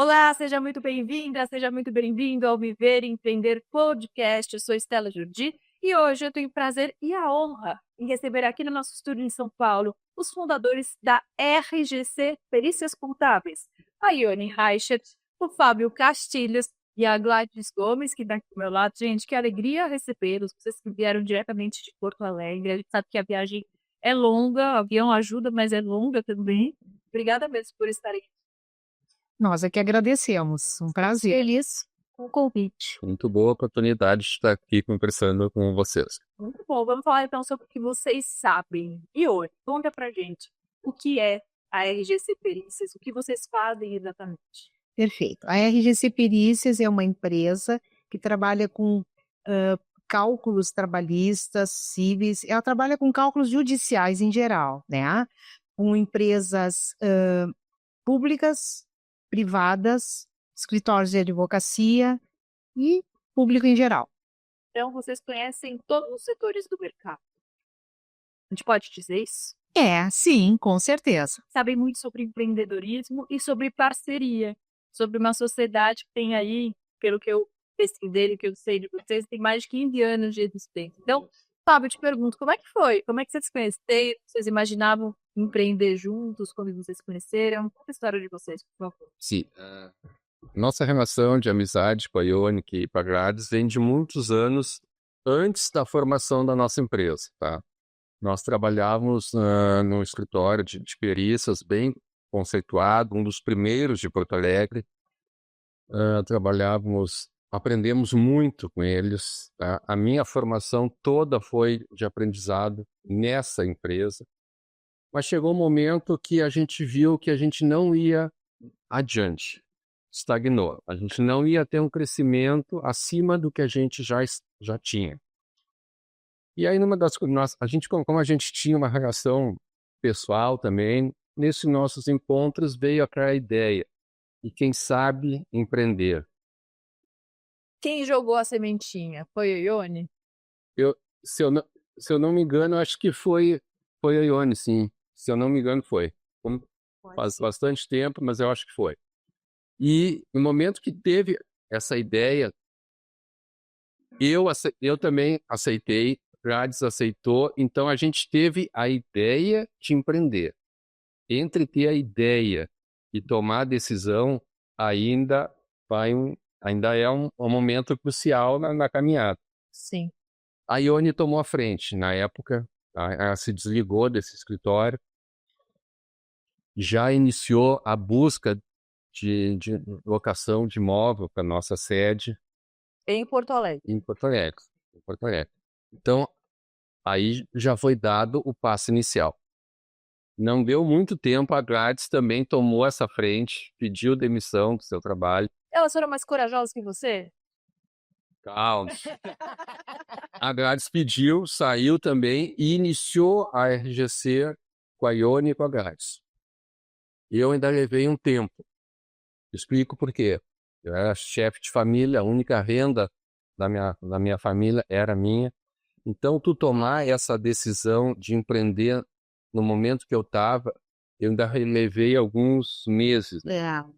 Olá, seja muito bem-vinda, seja muito bem-vindo ao Viver e Empreender Podcast. Eu sou Estela Jordi e hoje eu tenho o prazer e a honra em receber aqui no nosso estúdio em São Paulo os fundadores da RGC Perícias Contábeis, a Ione Reichert, o Fábio Castilhos e a Gladys Gomes, que está aqui do meu lado. Gente, que alegria recebê-los, vocês que vieram diretamente de Porto Alegre. A gente sabe que a viagem é longa, o avião ajuda, mas é longa também. Obrigada mesmo por estarem Nós é que agradecemos, um prazer. feliz com o convite. Muito boa oportunidade de estar aqui conversando com vocês. Muito bom. Vamos falar então sobre o que vocês sabem. E hoje, conta pra gente o que é a RGC Perícias, o que vocês fazem exatamente. Perfeito. A RGC Perícias é uma empresa que trabalha com cálculos trabalhistas, cíveis, ela trabalha com cálculos judiciais em geral, né? Com empresas públicas, privadas, escritórios de advocacia e público em geral. Então, vocês conhecem todos os setores do mercado. A gente pode dizer isso? Sim, com certeza. Sabem muito sobre empreendedorismo e sobre parceria, sobre uma sociedade que tem aí, pelo que eu pesquisei, que eu sei de vocês, tem mais de 15 anos de existência. Então, Fábio, eu te pergunto, como é que foi? Como é que vocês se conheceram? Vocês imaginavam empreender juntos quando vocês se conheceram? Conta a história de vocês, por favor. Sim, nossa relação de amizade com a Ionic e com a Gladys vem de muitos anos antes da formação da nossa empresa, tá? Nós trabalhávamos num escritório de perícias bem conceituado, um dos primeiros de Porto Alegre. Aprendemos muito com eles, tá? A minha formação toda foi de aprendizado nessa empresa. Mas chegou um momento que a gente viu que a gente não ia adiante, estagnou. A gente não ia ter um crescimento acima do que a gente já tinha. E aí, como a gente tinha uma relação pessoal também, nesses nossos encontros veio aquela ideia de, quem sabe, empreender. Quem jogou a sementinha? Foi a Ione? Se eu não me engano, acho que foi a Ione, sim. Se eu não me engano, foi. Faz bastante tempo, mas eu acho que foi. E no momento que teve essa ideia, eu também aceitei, Gladys aceitou, então a gente teve a ideia de empreender. Entre ter a ideia e tomar a decisão, ainda é um momento crucial na caminhada. Sim. A Ione tomou a frente. Na época, ela se desligou desse escritório, já iniciou a busca de locação de imóvel para nossa sede. Em Porto Alegre. Em Porto Alegre. Então, aí já foi dado o passo inicial. Não deu muito tempo, a Gladys também tomou essa frente, pediu demissão do seu trabalho. Elas foram mais corajosas que você? Calma. A Gladys pediu, saiu também e iniciou a RGC com a Ione e com a Gladys. Eu ainda levei um tempo. Explico por quê. Eu era chefe de família, a única renda da minha família era minha. Então, tu tomar essa decisão de empreender no momento que eu estava, eu ainda levei alguns meses.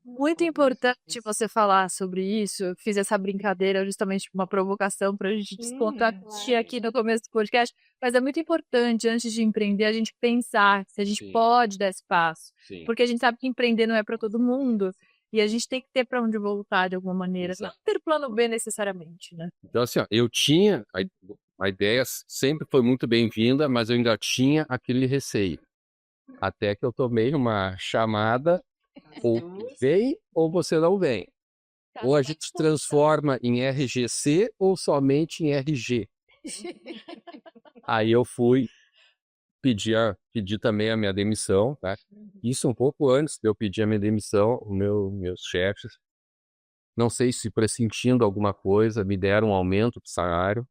Muito importante você falar sobre isso. Eu fiz essa brincadeira justamente uma provocação para a gente descontrair aqui no começo do podcast. Mas é muito importante, antes de empreender, a gente pensar se a gente pode dar esse passo. Sim. Porque a gente sabe que empreender não é para todo mundo. E a gente tem que ter para onde voltar de alguma maneira. Não ter plano B necessariamente, né? Então, assim, eu tinha... A ideia sempre foi muito bem-vinda, mas eu ainda tinha aquele receio. Até que eu tomei uma chamada, ou vem ou você não vem. Ou a gente transforma em RGC ou somente em RG. Aí eu fui pedir também a minha demissão, tá? Isso um pouco antes de eu pedir a minha demissão, meus chefes, não sei se pressentindo alguma coisa, me deram um aumento do salário,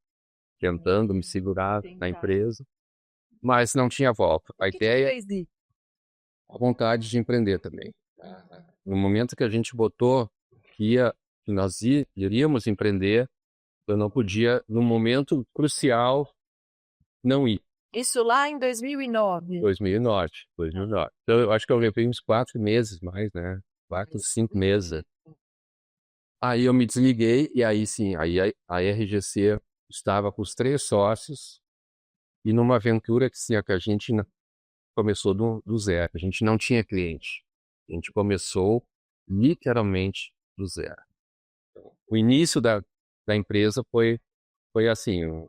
tentando me segurar na empresa, mas não tinha volta. A ideia, a vontade de empreender também. No momento que a gente botou que nós iríamos empreender, eu não podia, num momento crucial, não ir. Isso lá em 2009. 2009. Então, eu acho que eu levei uns 4 meses mais, né? 4, 5 meses. Aí eu me desliguei e aí sim, aí a RGC estava com os 3 sócios e numa aventura que a gente começou do zero. A gente não tinha cliente. A gente começou literalmente do zero. O início da empresa foi assim, o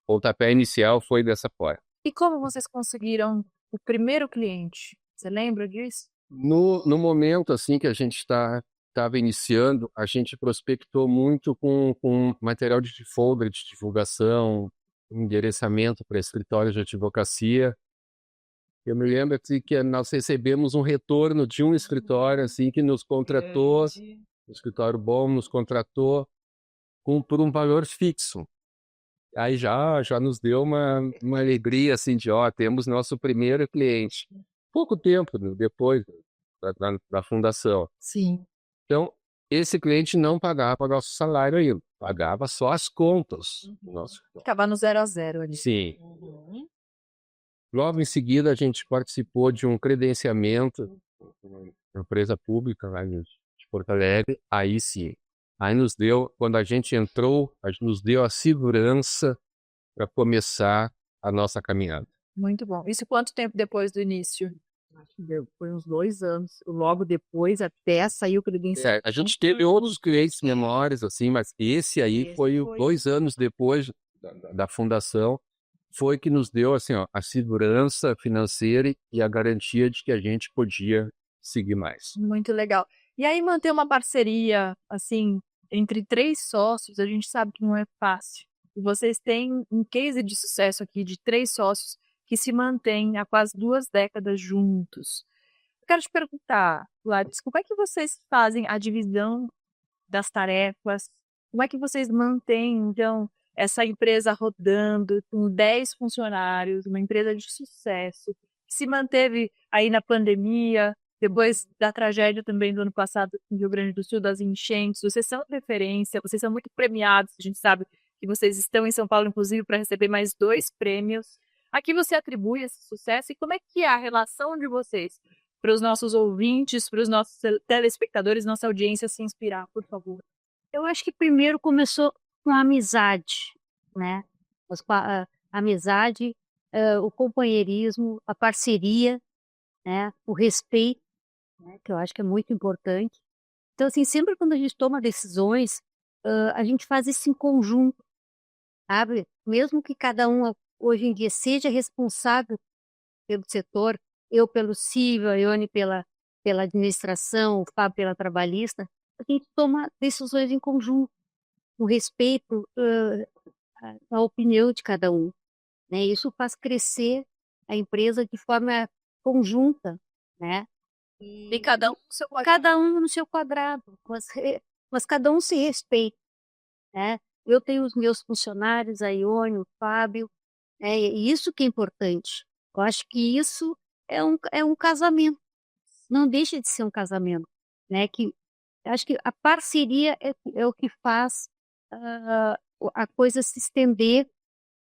pontapé inicial foi dessa forma. E como vocês conseguiram o primeiro cliente? Você lembra disso? No momento assim que a gente estava iniciando, a gente prospectou muito com material de folder de divulgação, endereçamento para escritórios de advocacia. Eu me lembro que nós recebemos um retorno de um escritório assim que nos contratou, um escritório bom nos contratou por um valor fixo. Aí já nos deu uma alegria assim de, temos nosso primeiro cliente. Pouco tempo depois da fundação. Sim. Então, esse cliente não pagava nosso salário ainda, pagava só as contas. Ficava no 0 a 0 ali. Sim. Logo em seguida, a gente participou de um credenciamento, uma empresa pública lá de Porto Alegre. Aí sim, quando a gente entrou, nos deu a segurança para começar a nossa caminhada. Muito bom. Isso quanto tempo depois do início? Acho que foi uns 2 anos. Logo depois, até sair o credencial. A gente teve outros clientes menores, assim, mas esse aí foi 2 anos depois da fundação, foi que nos deu assim, a segurança financeira e a garantia de que a gente podia seguir mais. Muito legal. E aí manter uma parceria, assim, entre 3 sócios, a gente sabe que não é fácil. E vocês têm um case de sucesso aqui de 3 sócios que se mantêm há quase 2 décadas juntos. Eu quero te perguntar, Gladys, como é que vocês fazem a divisão das tarefas? Como é que vocês mantêm, então, essa empresa rodando com 10 funcionários, uma empresa de sucesso, que se manteve aí na pandemia, depois da tragédia também do ano passado no Rio Grande do Sul, das enchentes? Vocês são referência, vocês são muito premiados, a gente sabe que vocês estão em São Paulo, inclusive, para receber mais 2 prêmios. A que você atribui esse sucesso e como é que é a relação de vocês para os nossos ouvintes, para os nossos telespectadores, nossa audiência se inspirar, por favor? Eu acho que primeiro começou com a amizade, né? A amizade, o companheirismo, a parceria, né? O respeito, né? Que eu acho que é muito importante. Então, assim, sempre quando a gente toma decisões, a gente faz isso em conjunto, sabe? Mesmo que cada um hoje em dia seja responsável pelo setor, eu pelo civil, a Ione pela administração, o Fábio pela trabalhista, a gente toma decisões em conjunto, com respeito à opinião de cada um, né? Isso faz crescer a empresa de forma conjunta, né? E cada um no seu quadrado. Cada um no seu quadrado, mas cada um se respeita, né? Eu tenho os meus funcionários, a Ione, o Fábio, né? E isso que é importante. Eu acho que isso é um casamento, não deixa de ser um casamento, né? Que acho que a parceria é o que faz a coisa se estender,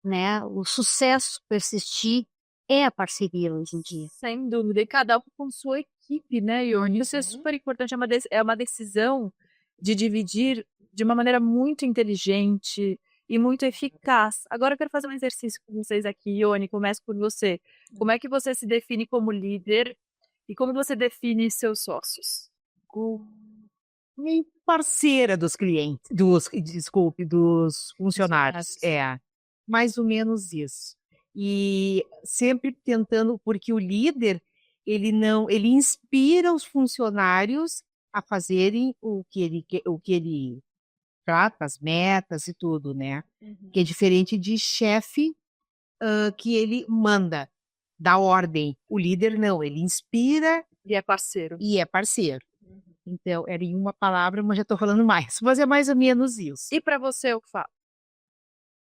né? O sucesso persistir é a parceria hoje em dia. Sem dúvida, e cada um com sua equipe, né, Ione? Isso é super importante, é uma decisão de dividir de uma maneira muito inteligente e muito eficaz. Agora eu quero fazer um exercício com vocês aqui, Ione, começo por você. Como é que você se define como líder e como você define seus sócios? Meio parceira dos clientes, dos funcionários. Mais ou menos isso. E sempre tentando, porque o líder, ele inspira os funcionários a fazerem o que ele trata, as metas e tudo, né? Que é diferente de chefe, que ele manda, dá ordem. O líder não, ele inspira E é parceiro. Então, era em uma palavra, mas já estou falando mais. Mas é mais ou menos isso. E para você, o Fábio?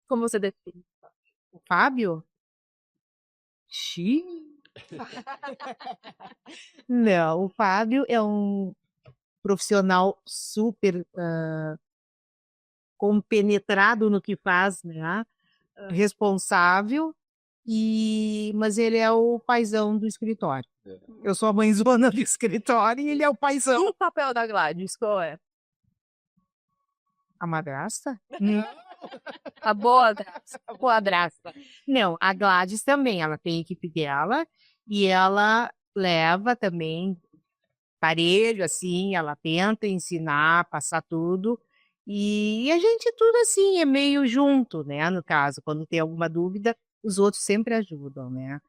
Como você define? O Fábio? Não, o Fábio é um profissional super compenetrado no que faz, né? Responsável, mas ele é o paizão do escritório. Eu sou a mãezona do escritório e ele é o E paizão. o papel da Gladys, qual é? A madrasta? A boa. A madrasta. Não, a Gladys também, ela tem a equipe dela e ela leva também parelho, assim, ela tenta ensinar, passar tudo. E a gente tudo assim, é meio junto, né? No caso, quando tem alguma dúvida, os outros sempre ajudam, né?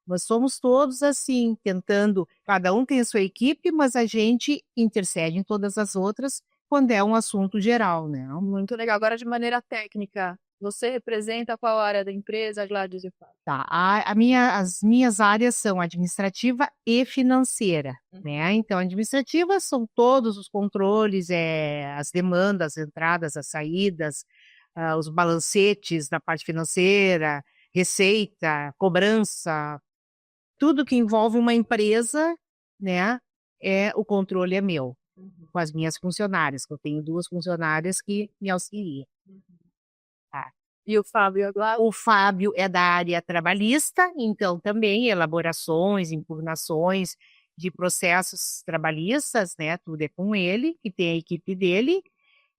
Nós somos todos assim, tentando, cada um tem a sua equipe, mas a gente intercede em todas as outras quando é um assunto geral, né? Muito legal. Agora, de maneira técnica, você representa qual área da empresa, Gladys e Fábio? Tá, as minhas áreas são administrativa e financeira, né? Então, administrativa são todos os controles, as demandas, as entradas, as saídas, os balancetes da parte financeira, receita, cobrança, tudo que envolve uma empresa, né? O controle é meu, com as minhas funcionárias, que eu tenho 2 funcionárias que me auxiliam. Tá. E o Fábio e a Gladys? O Fábio é da área trabalhista, então também elaborações, impugnações de processos trabalhistas, né? Tudo é com ele, que tem a equipe dele.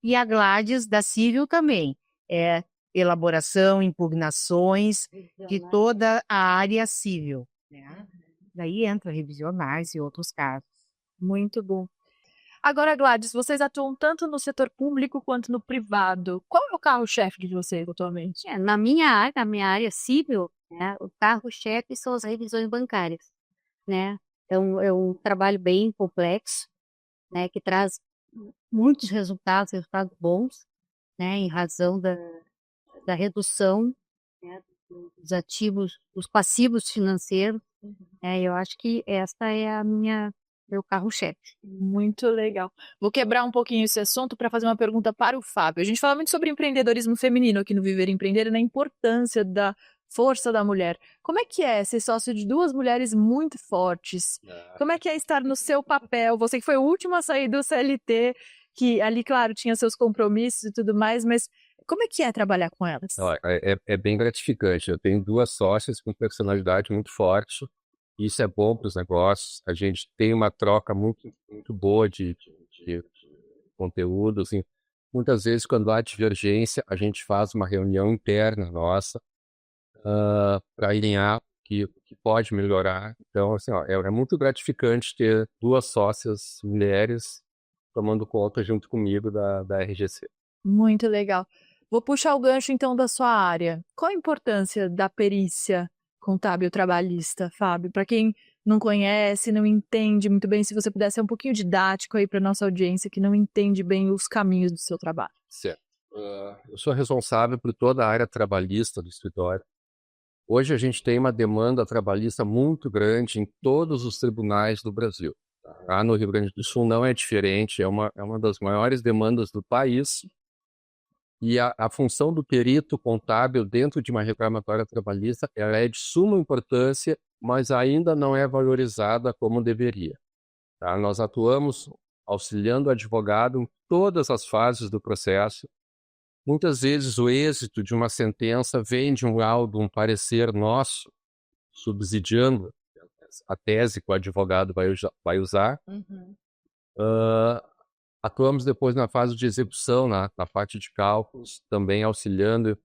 E a Gladys da Civil também. É elaboração, impugnações de toda a área civil, né? Daí entra revisionais e outros casos. Muito bom. Agora, Gladys, vocês atuam tanto no setor público quanto no privado. Qual é o carro-chefe de vocês atualmente? Na minha área civil, né, o carro-chefe são as revisões bancárias, né? Então, é um trabalho bem complexo, né, que traz muitos resultados bons, né, em razão da redução, né, dos ativos, dos passivos financeiros. Eu acho que esta é meu carro-chefe. Muito legal. Vou quebrar um pouquinho esse assunto para fazer uma pergunta para o Fábio. A gente fala muito sobre empreendedorismo feminino aqui no Viver e Empreender e na importância da força da mulher. Como é que é ser sócio de 2 mulheres muito fortes? Como é que é estar no seu papel? Você que foi o último a sair do CLT, que ali, claro, tinha seus compromissos e tudo mais, mas como é que é trabalhar com elas? É bem gratificante. Eu tenho 2 sócias com personalidade muito forte. Isso é bom para os negócios. A gente tem uma troca muito, muito boa de conteúdo. Assim. Muitas vezes, quando há divergência, a gente faz uma reunião interna nossa para alinhar o que pode melhorar. Então, assim, é muito gratificante ter 2 sócias mulheres tomando conta junto comigo da RGC. Muito legal. Vou puxar o gancho, então, da sua área. Qual a importância da perícia contábil trabalhista, Fábio? Para quem não conhece, não entende muito bem, se você puder ser um pouquinho didático aí para nossa audiência que não entende bem os caminhos do seu trabalho. Certo. Eu sou responsável por toda a área trabalhista do escritório. Hoje a gente tem uma demanda trabalhista muito grande em todos os tribunais do Brasil. Lá no Rio Grande do Sul não é diferente, é uma das maiores demandas do país. E a função do perito contábil dentro de uma reclamatória trabalhista, ela é de suma importância, mas ainda não é valorizada como deveria. Tá? Nós atuamos auxiliando o advogado em todas as fases do processo. Muitas vezes o êxito de uma sentença vem de um laudo, um parecer nosso, subsidiando a tese que o advogado vai usar. Atuamos depois na fase de execução, na parte de cálculos, também auxiliando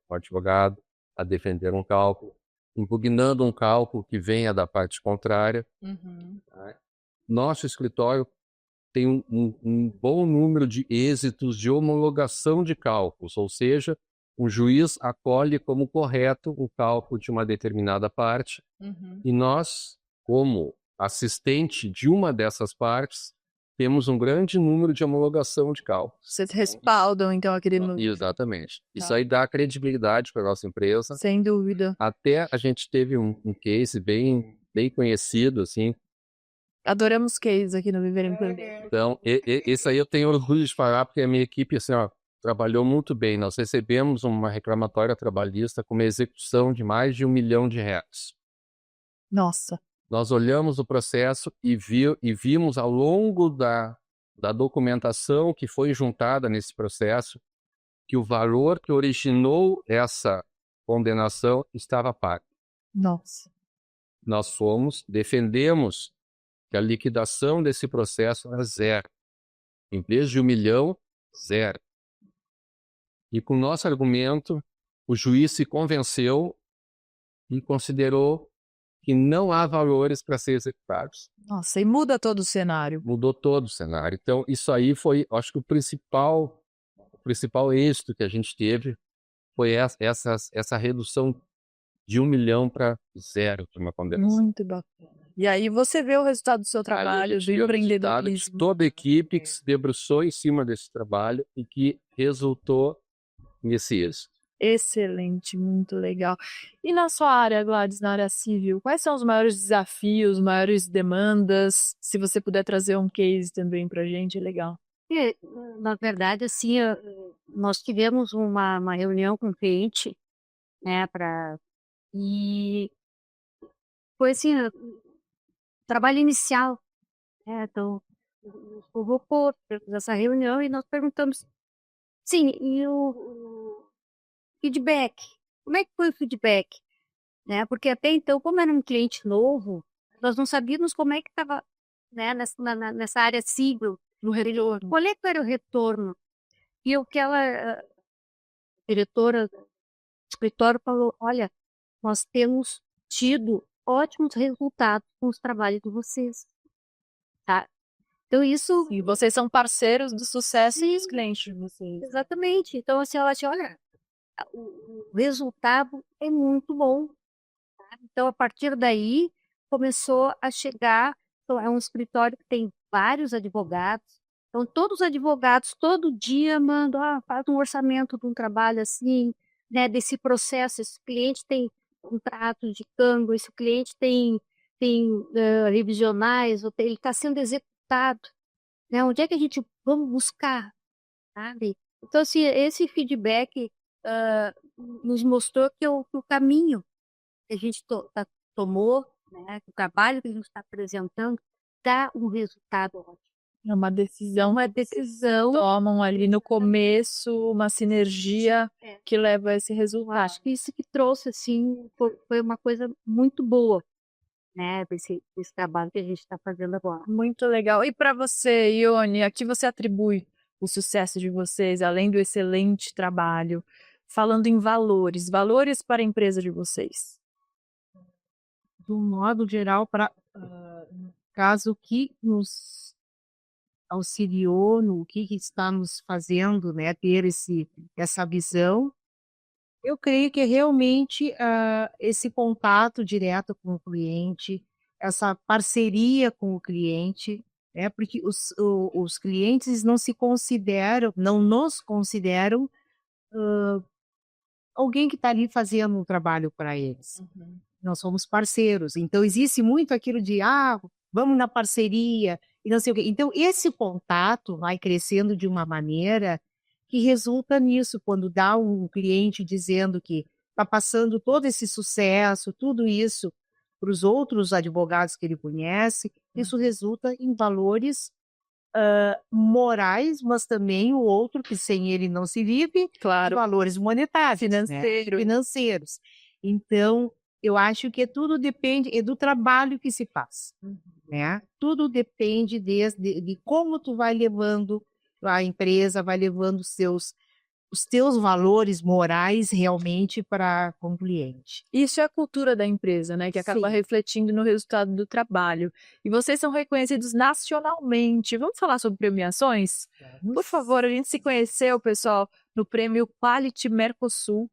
o advogado a defender um cálculo, impugnando um cálculo que venha da parte contrária. Nosso escritório tem um bom número de êxitos de homologação de cálculos, ou seja, o juiz acolhe como correto o cálculo de uma determinada parte e nós, como assistente de uma dessas partes, temos um grande número de homologação de cálculos. Vocês respaldam, então, aquele número. Exatamente. Isso aí dá credibilidade para a nossa empresa. Sem dúvida. Até a gente teve um case bem conhecido, assim. Adoramos cases aqui no Viver e Empreender. Então, esse aí eu tenho orgulho de falar, porque a minha equipe, assim, trabalhou muito bem. Nós recebemos uma reclamatória trabalhista com uma execução de mais de R$1 milhão. Nossa. Nós olhamos o processo e vimos ao longo da documentação que foi juntada nesse processo que o valor que originou essa condenação estava pago. Nossa. Nós defendemos que a liquidação desse processo era 0. Em vez de R$1 milhão, 0. E com o nosso argumento, o juiz se convenceu e considerou que não há valores para ser executados. Nossa, e muda todo o cenário. Mudou todo o cenário. Então, isso aí foi, acho que o principal êxito que a gente teve foi essa redução de 1 milhão para 0 de uma condenação. Muito bacana. E aí você vê o resultado do seu Aí a trabalho, gente do viu o resultado de empreendedorismo. toda a equipe que se debruçou em cima desse trabalho e que resultou nesse êxito. Excelente, muito legal. E na sua área, Gladys, na área civil, quais são os maiores desafios, maiores demandas? Se você puder trazer um case também pra gente, é legal. Na verdade, assim, nós tivemos uma reunião com o cliente, né, e foi assim, trabalho inicial, né, então, nos convocou para essa reunião e nós perguntamos, sim, e o feedback, como é que foi o feedback? Né, porque até então, como era um cliente novo, nós não sabíamos como é que estava, né, nessa área civil, No retorno. qual é que era o retorno. E o que ela, diretora do escritório falou, olha, nós temos tido ótimos resultados com os trabalhos de vocês, tá? Então isso, E vocês são parceiros do sucesso Sim. dos clientes de vocês. exatamente. Então assim, ela disse, olha, o resultado é muito bom. Tá? Então a partir daí começou a chegar, então, é um escritório que tem vários advogados. Então todos os advogados todo dia mandam, faz um orçamento de um trabalho assim, né, desse processo. Esse cliente tem contrato de câmbio, esse cliente tem revisionais, ele está sendo executado, né? Onde é que a gente vamos buscar, sabe? Então assim, esse feedback nos mostrou que o caminho que a gente tomou, né, o trabalho que a gente está apresentando dá um resultado ótimo. É uma decisão Uma decisão. tomam ali no começo, uma sinergia É. que leva a esse Eu resultado. acho que isso que trouxe, assim, foi uma coisa muito boa, né, desse trabalho que a gente está fazendo agora. Muito legal. E para você, Ione, a que você atribui o sucesso de vocês, além do excelente trabalho, falando em valores para a empresa de vocês? Do modo geral, no caso, o que nos auxiliou, no que está nos fazendo, né, ter essa visão, eu creio que é realmente esse contato direto com o cliente, essa parceria com o cliente, né, porque os clientes não nos consideram alguém que está ali fazendo um trabalho para eles. Nós somos parceiros. Então, existe muito aquilo de, vamos na parceria, e não sei o quê. Então, esse contato vai crescendo de uma maneira que resulta nisso, quando dá um cliente dizendo que está passando todo esse sucesso, tudo isso, para os outros advogados que ele conhece, isso resulta em valores morais, mas também o outro, que sem ele não se vive, Claro, valores monetários, financeiros. Então, eu acho que tudo depende do trabalho que se faz, né? Tudo depende de como tu vai levando a empresa, vai levando os teus valores morais realmente com o cliente. Isso é a cultura da empresa, né? Que acaba Sim. refletindo no resultado do trabalho. E vocês são reconhecidos nacionalmente. Vamos falar sobre premiações? Por favor, a gente se conheceu, pessoal, no prêmio Quality Mercosul,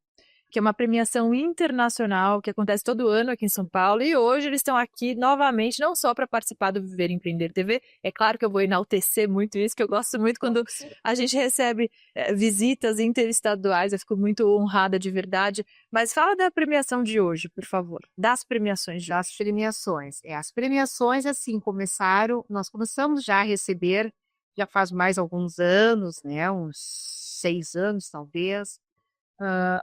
que é uma premiação internacional que acontece todo ano aqui em São Paulo. E hoje eles estão aqui novamente, não só para participar do Viver e Empreender TV. É claro que eu vou enaltecer muito isso, que eu gosto muito quando a gente recebe visitas interestaduais. Eu fico muito honrada de verdade. Mas fala da premiação de hoje, por favor. Das premiações de hoje. Das premiações. As premiações, assim, nós começamos já a receber, já faz mais alguns anos, né? Uns 6 anos, talvez.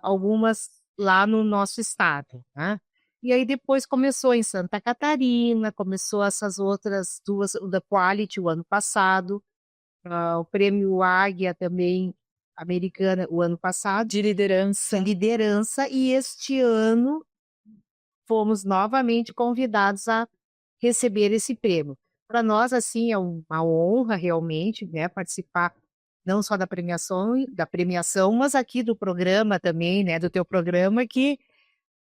Algumas lá no nosso estado, né? E aí depois começou em Santa Catarina, começou essas outras duas, o da Quality o ano passado, o prêmio Águia também, americana, o ano passado. De liderança. E este ano fomos novamente convidados a receber esse prêmio. Para nós, assim, é uma honra realmente, né, participar não só da premiação, mas aqui do programa também, né, do teu programa, que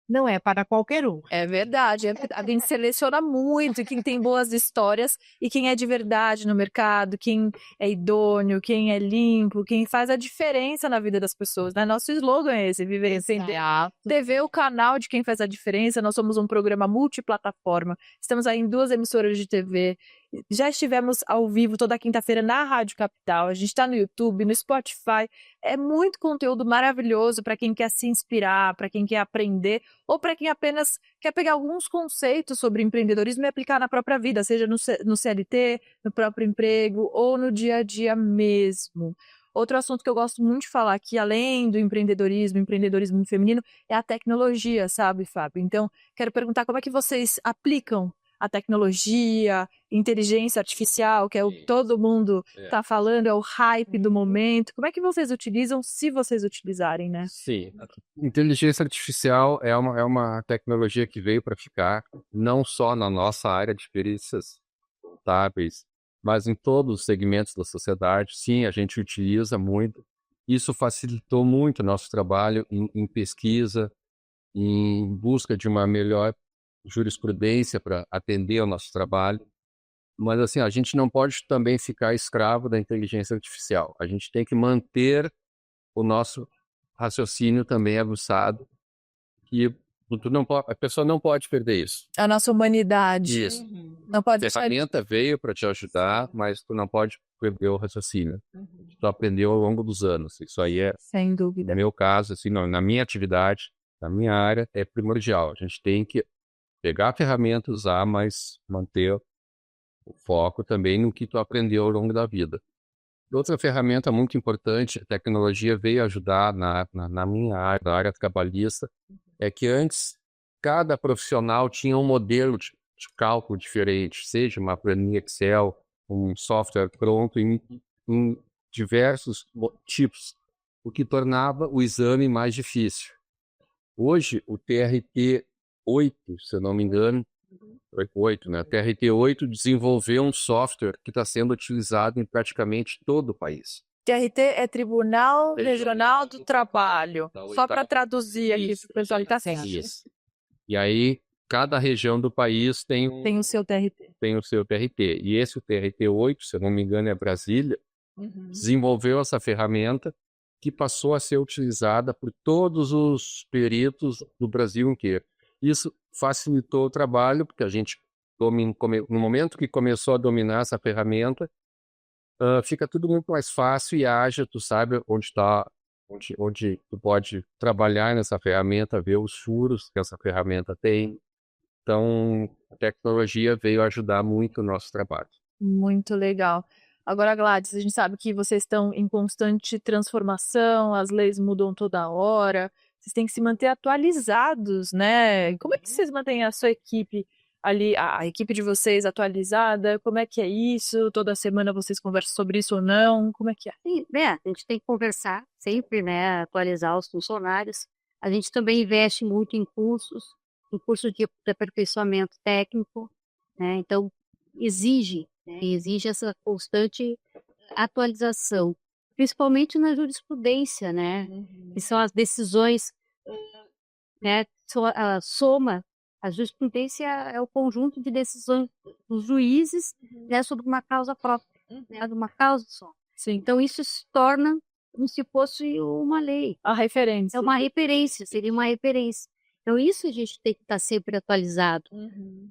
não é para qualquer um. É verdade, a gente seleciona muito quem tem boas histórias e quem é de verdade no mercado, quem é idôneo, quem é limpo, quem faz a diferença na vida das pessoas, né? Nosso slogan é esse, Viver e Entender. TV é o canal de quem faz a diferença, nós somos um programa multiplataforma, estamos aí em 2 emissoras de TV, já estivemos ao vivo toda quinta-feira na Rádio Capital, a gente está no YouTube, no Spotify, é muito conteúdo maravilhoso para quem quer se inspirar, para quem quer aprender, ou para quem apenas quer pegar alguns conceitos sobre empreendedorismo e aplicar na própria vida, seja no CLT, no próprio emprego ou no dia a dia mesmo. Outro assunto que eu gosto muito de falar aqui, além do empreendedorismo feminino, é a tecnologia, sabe, Fábio? Então, quero perguntar como é que vocês aplicam a tecnologia, inteligência artificial, que é o que todo mundo está falando, é o hype do momento. Como é que vocês utilizam, se vocês utilizarem, né? Sim, inteligência artificial é uma tecnologia que veio para ficar, não só na nossa área de perícias contábeis, mas em todos os segmentos da sociedade. Sim, a gente utiliza muito. Isso facilitou muito o nosso trabalho em pesquisa, em busca de uma melhor jurisprudência para atender ao nosso trabalho. Mas assim, a gente não pode também ficar escravo da inteligência artificial. A gente tem que manter o nosso raciocínio também aguçado, que a pessoa não pode perder isso. A nossa humanidade. Isso. Não pode A ferramenta veio para te ajudar, mas tu não pode perder o raciocínio. Tu aprendeu ao longo dos anos. Isso aí sem dúvida. No meu caso, assim, na minha atividade, na minha área, é primordial. A gente tem que pegar a ferramenta, usar, mas manter o foco também no que tu aprendeu ao longo da vida. Outra ferramenta muito importante, a tecnologia veio ajudar na minha área, na área trabalhista, é que antes cada profissional tinha um modelo de cálculo diferente, seja uma planilha Excel, um software pronto em diversos tipos, o que tornava o exame mais difícil. Hoje, o TRT 8, se eu não me engano, 8, né? A TRT8 desenvolveu um software que está sendo utilizado em praticamente todo o país. TRT é Tribunal Regional do Trabalho. Só para traduzir aqui para o pessoal que está certo. Isso. E aí, cada região do país tem o seu TRT. Tem o seu TRT. E esse, o TRT8, se eu não me engano, é Brasília, desenvolveu essa ferramenta que passou a ser utilizada por todos os peritos do Brasil inteiro. Isso facilitou o trabalho, porque a gente, no momento que começou a dominar essa ferramenta, fica tudo muito mais fácil e ágil, tu sabe onde tu pode trabalhar nessa ferramenta, ver os furos que essa ferramenta tem. Então, a tecnologia veio ajudar muito o nosso trabalho. Muito legal. Agora, Gladys, a gente sabe que vocês estão em constante transformação, as leis mudam toda hora, vocês têm que se manter atualizados, né? Como é que vocês mantêm a sua equipe ali, a equipe de vocês atualizada? Como é que é isso? Toda semana vocês conversam sobre isso ou não? Como é que é? Sim, né? A gente tem que conversar sempre, né? Atualizar os funcionários. A gente também investe muito em cursos de aperfeiçoamento técnico, né? Então, exige essa constante atualização, principalmente na jurisprudência, né? Que são as decisões, né? A soma, a jurisprudência é o conjunto de decisões dos juízes, né, sobre uma causa própria, né, de uma causa só. Sim. Então, isso se torna como se fosse uma lei. A referência. É uma referência, seria uma referência. Então, isso a gente tem que estar sempre atualizado,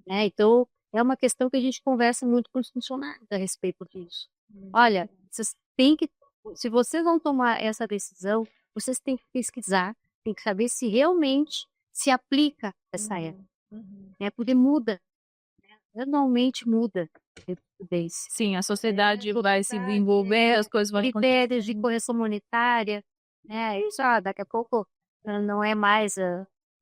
né? Então, é uma questão que a gente conversa muito com os funcionários a respeito disso. Olha, vocês têm que, se vocês vão tomar essa decisão, vocês têm que pesquisar, tem que saber se realmente se aplica essa época, né? Porque muda, né? Anualmente muda a jurisprudência. Sim, a sociedade vai se desenvolver, as coisas vão critérios de correção monetária, né? Isso, daqui a pouco não é mais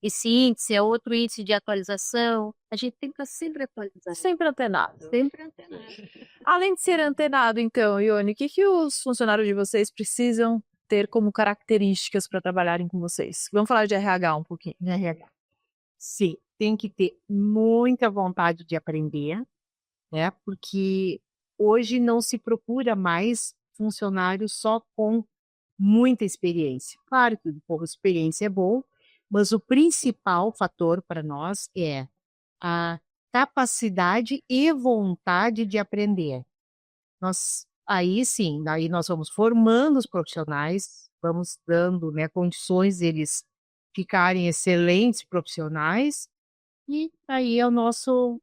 esse índice, é outro índice de atualização. A gente tem que estar sempre atualizado. Sempre antenado. Sempre antenado. Além de ser antenado, então, Ione, o que os funcionários de vocês precisam ter como características para trabalharem com vocês? Vamos falar de RH um pouquinho. De RH. Sim, tem que ter muita vontade de aprender, né? Porque hoje não se procura mais funcionário só com muita experiência. Claro que a experiência é bom, mas o principal fator para nós é a capacidade e vontade de aprender. Aí sim, daí nós vamos formando os profissionais, vamos dando, né, condições deles ficarem excelentes profissionais, e aí é o nosso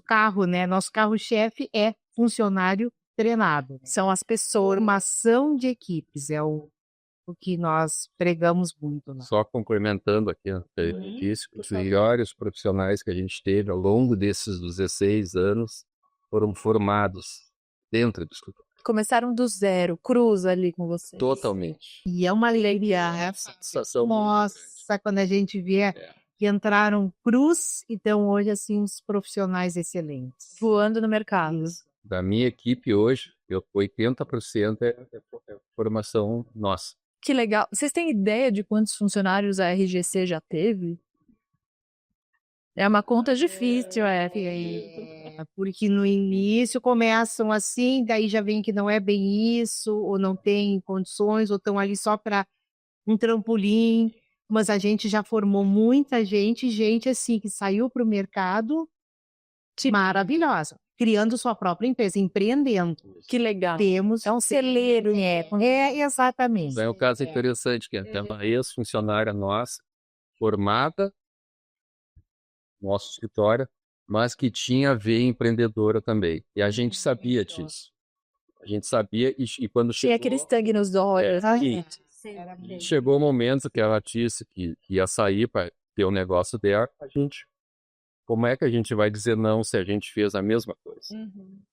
carro, né? Nosso carro-chefe é funcionário treinado, né? São as pessoas. Formação de equipes é o que nós pregamos muito, né? Só complementando aqui, disse, os melhores profissionais que a gente teve ao longo desses 16 anos foram formados dentro do escritório. Começaram do zero, cruz ali com vocês. Totalmente. E é uma alegria, né? Satisfação. Nossa, quando a gente vê que entraram cruz e estão hoje assim os profissionais excelentes. Voando no mercado. Da minha equipe hoje, 80% é formação nossa. Que legal. Vocês têm ideia de quantos funcionários a RGC já teve? É uma conta difícil, Porque no início começam assim, daí já vem que não é bem isso, ou não tem condições, ou estão ali só para um trampolim, mas a gente já formou muita gente assim, que saiu para o mercado maravilhosa, criando sua própria empresa, empreendendo. Que legal. Temos É um celeiro. exatamente. É um caso interessante, que até uma ex-funcionária nossa, formada no nosso escritório, mas que tinha a veia empreendedora também. E a gente sabia disso. A gente sabia, e quando Tinha aquele sangue nos olhos. e chegou o momento que ela disse que ia sair para ter o negócio dela, como é que a gente vai dizer não se a gente fez a mesma coisa?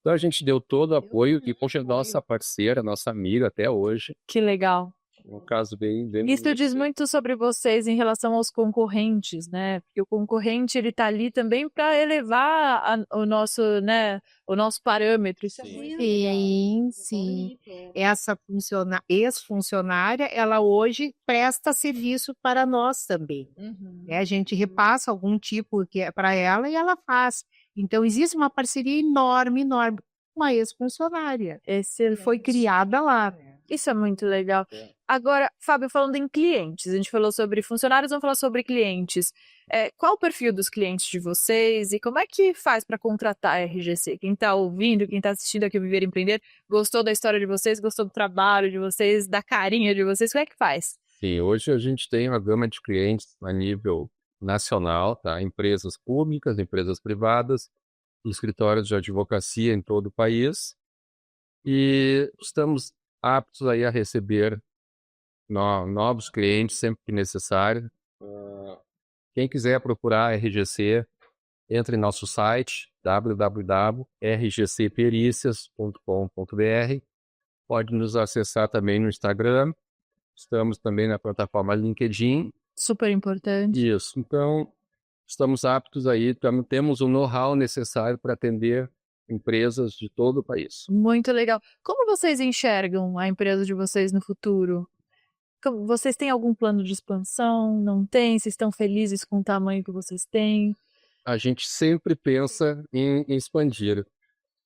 Então a gente deu todo o apoio, e poxa, nossa parceira, nossa amiga até hoje. Que legal. Um caso bem Isso diz muito sobre vocês em relação aos concorrentes, né? Porque o concorrente ele tá ali também para elevar o nosso, né, o nosso parâmetro. Isso é muito legal. Sim. Essa ex-funcionária, ela hoje presta serviço para nós também. Né? A gente repassa algum tipo que é para ela e ela faz. Então, existe uma parceria enorme, enorme. Uma ex-funcionária. Foi criada lá. Isso é muito legal. Agora, Fábio, falando em clientes, a gente falou sobre funcionários, vamos falar sobre clientes. Qual o perfil dos clientes de vocês e como é que faz para contratar a RGC? Quem está ouvindo, quem está assistindo aqui o Viver e Empreender, gostou da história de vocês, gostou do trabalho de vocês, da carinha de vocês, como é que faz? Sim, hoje a gente tem uma gama de clientes a nível nacional, tá? Empresas públicas, empresas privadas, escritórios de advocacia em todo o país, e estamos aptos aí a receber novos clientes sempre que necessário. Quem quiser procurar a RGC, entre em nosso site www.rgcpericias.com.br. Pode nos acessar também no Instagram. Estamos também na plataforma LinkedIn. Super importante. Isso. Então, estamos aptos aí, temos o know-how necessário para atender empresas de todo o país. Muito legal. Como vocês enxergam a empresa de vocês no futuro? Vocês têm algum plano de expansão? Não tem? Vocês estão felizes com o tamanho que vocês têm? A gente sempre pensa em expandir.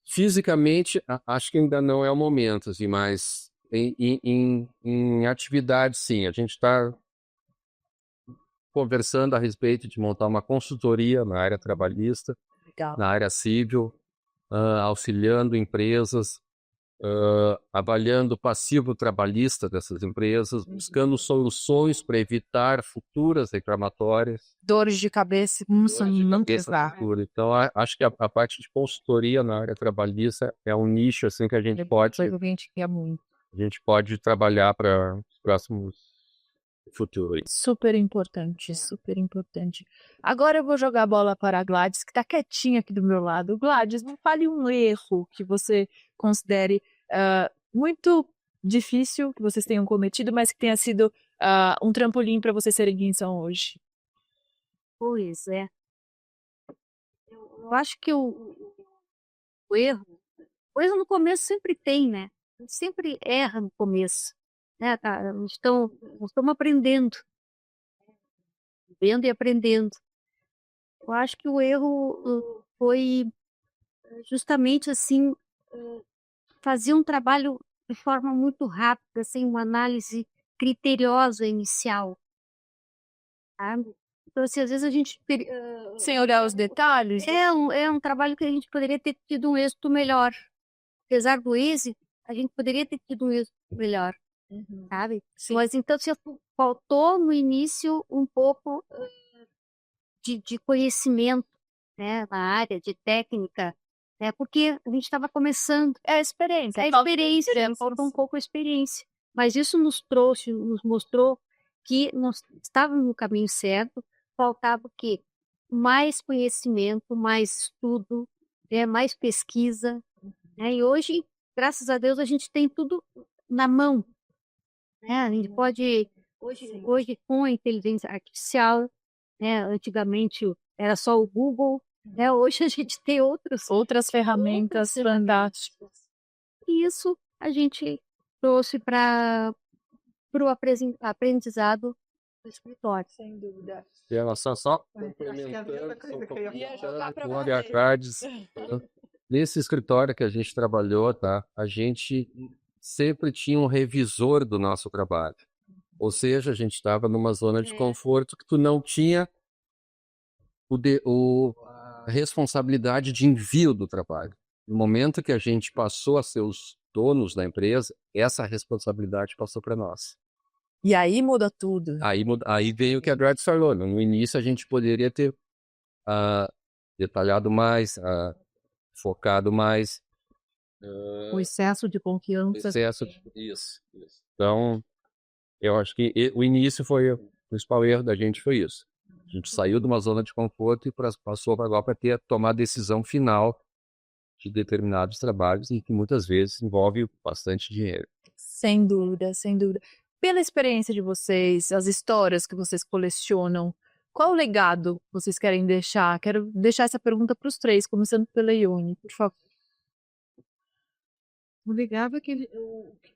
Fisicamente, acho que ainda não é o momento, assim, mas em atividade, sim. A gente está conversando a respeito de montar uma consultoria na área trabalhista, Legal. na área civil, auxiliando empresas, avaliando o passivo trabalhista dessas empresas, buscando soluções para evitar futuras reclamatórias. Dores de cabeça, não pesar. Então, acho que a parte de consultoria na área trabalhista é um nicho assim que a gente pode trabalhar para os próximos futuros. Super importante, super importante. Agora eu vou jogar a bola para a Gladys, que está quietinha aqui do meu lado. Gladys, me fale um erro que você considere muito difícil, que vocês tenham cometido, mas que tenha sido um trampolim para vocês serem quem são hoje. Pois é. Eu acho que o erro no começo sempre tem, né? A gente sempre erra no começo. Né? Nós estamos aprendendo. Vendo e aprendendo. Eu acho que o erro foi justamente assim, fazia um trabalho de forma muito rápida, sem uma análise criteriosa inicial, sabe. Então, assim, às vezes a gente Sem olhar os detalhes? é um trabalho que a gente poderia ter tido um êxito melhor. Apesar do êxito, a gente poderia ter tido um êxito melhor, sabe. Sim. Mas então, assim, faltou no início um pouco de conhecimento, né, na área, de técnica, né, porque a gente estava começando. É a experiência. É a experiência, faltou um pouco a experiência. Mas isso nos mostrou que nós estávamos no caminho certo, faltava o quê? Mais conhecimento, mais estudo, né, mais pesquisa, né, e hoje, graças a Deus, a gente tem tudo na mão, né, a gente pode hoje com a inteligência artificial, né, antigamente era só o Google, né, hoje a gente tem Outras ferramentas fantásticas. e isso a gente trouxe para o aprendizado do escritório. Sem dúvida. Em relação só Ia jogar pra o você. Cards, nesse escritório que a gente trabalhou, tá? A gente sempre tinha um revisor do nosso trabalho. Ou seja, a gente estava numa zona de conforto que tu não tinha a responsabilidade de envio do trabalho. No momento que a gente passou a ser os donos da empresa, essa responsabilidade passou para nós. E aí muda tudo. Aí veio o que a Gladys falou. No início a gente poderia ter detalhado mais, focado mais. O excesso de confiança. Isso. Então, eu acho que o início foi o principal erro da gente, foi isso. A gente saiu de uma zona de conforto e passou agora para tomar a decisão final de determinados trabalhos e que muitas vezes envolve bastante dinheiro. Sem dúvida, sem dúvida. Pela experiência de vocês, as histórias que vocês colecionam, qual o legado vocês querem deixar? Quero deixar essa pergunta para os três, começando pela Ione, por favor. O legado é que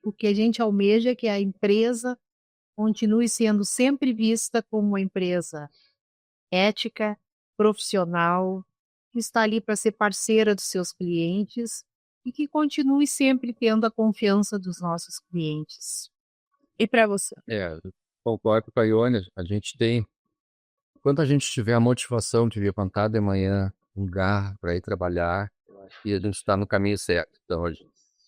o que a gente almeja é que a empresa continue sendo sempre vista como uma empresa ética, profissional, que está ali para ser parceira dos seus clientes e que continue sempre tendo a confiança dos nossos clientes. E para você? Concordo com a Ione, a gente tem, quando a gente tiver a motivação de levantar de manhã, um garra para ir trabalhar, e a gente está no caminho certo. Então,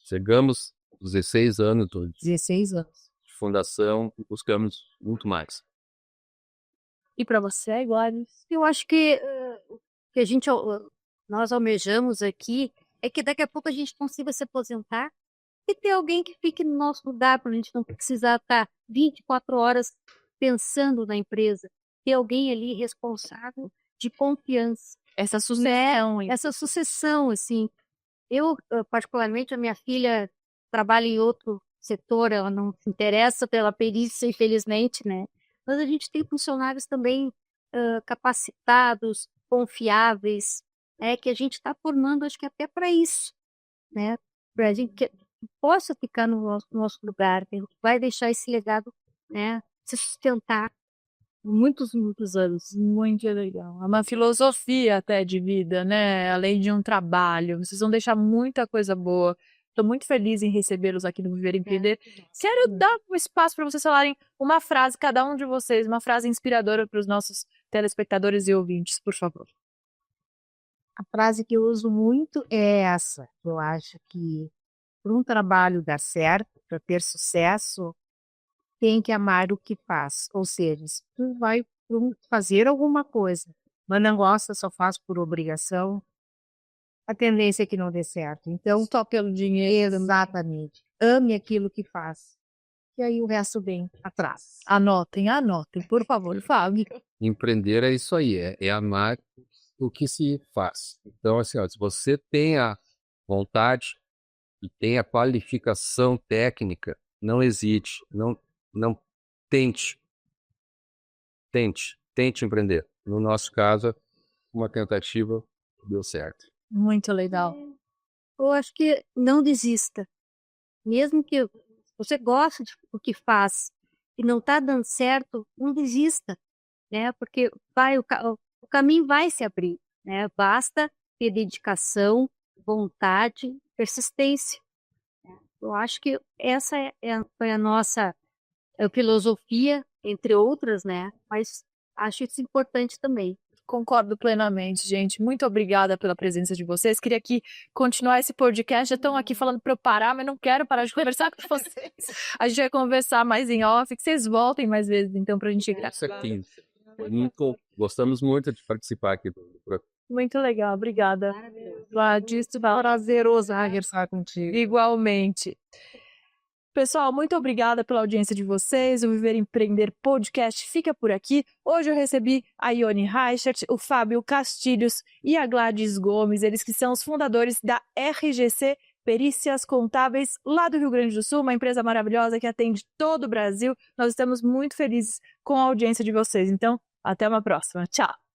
chegamos aos 16 anos 16 anos. de fundação e buscamos muito mais. E para você, Gladys? Eu acho que o que nós almejamos aqui é que daqui a pouco a gente consiga se aposentar e ter alguém que fique no nosso lugar, para a gente não precisar estar 24 horas pensando na empresa. Ter alguém ali responsável, de confiança. Essa sucessão. Essa sucessão, assim. Eu, particularmente, a minha filha trabalha em outro setor, ela não se interessa pela perícia, infelizmente, né? Mas a gente tem funcionários também capacitados, confiáveis, né? Que a gente está formando, acho que até para isso, né? Para a gente que possa ficar no nosso lugar, que vai deixar esse legado, né? Se sustentar por muitos, muitos anos. Muito legal. É uma filosofia até de vida, né? Além de um trabalho. Vocês vão deixar muita coisa boa. Estou muito feliz em recebê-los aqui no Viver e Empreender. Quero dar um espaço para vocês falarem uma frase, cada um de vocês, uma frase inspiradora para os nossos telespectadores e ouvintes, por favor. A frase que eu uso muito é essa. Eu acho que para um trabalho dar certo, para ter sucesso, tem que amar o que faz. Ou seja, se tu vai fazer alguma coisa, mas não gosta, só faz por obrigação, a tendência é que não dê certo. Então, Só pelo dinheiro. exatamente. Ame aquilo que faz. E aí o resto vem atrás. Anotem, por favor, Fábio. Empreender é isso aí, é amar o que se faz. Então, assim, se você tem a vontade e tem a qualificação técnica, não hesite, não tente empreender. No nosso caso, uma tentativa deu certo. Muito legal. Eu acho que não desista. Mesmo que você goste do que faz e não está dando certo, não desista, né? Porque o caminho vai se abrir, né? Basta ter dedicação, vontade, persistência. Eu acho que essa foi a nossa filosofia, entre outras, né? Mas acho isso importante também. Concordo plenamente, gente. Muito obrigada pela presença de vocês. Queria aqui continuar esse podcast. Já estão aqui falando para eu parar, mas não quero parar de conversar com vocês. A gente vai conversar mais em off, que vocês voltem mais vezes, então, para a gente gravar. Gostamos muito de participar aqui do programa. Muito legal, obrigada. Gladys, Prazeroso conversar contigo. igualmente. Pessoal, muito obrigada pela audiência de vocês. O Viver Empreender Podcast fica por aqui. Hoje eu recebi a Ione Reichert, o Fábio Castilhos e a Gladys Gomes, eles que são os fundadores da RGC Perícias Contábeis, lá do Rio Grande do Sul, uma empresa maravilhosa que atende todo o Brasil. Nós estamos muito felizes com a audiência de vocês. Então, até uma próxima. Tchau!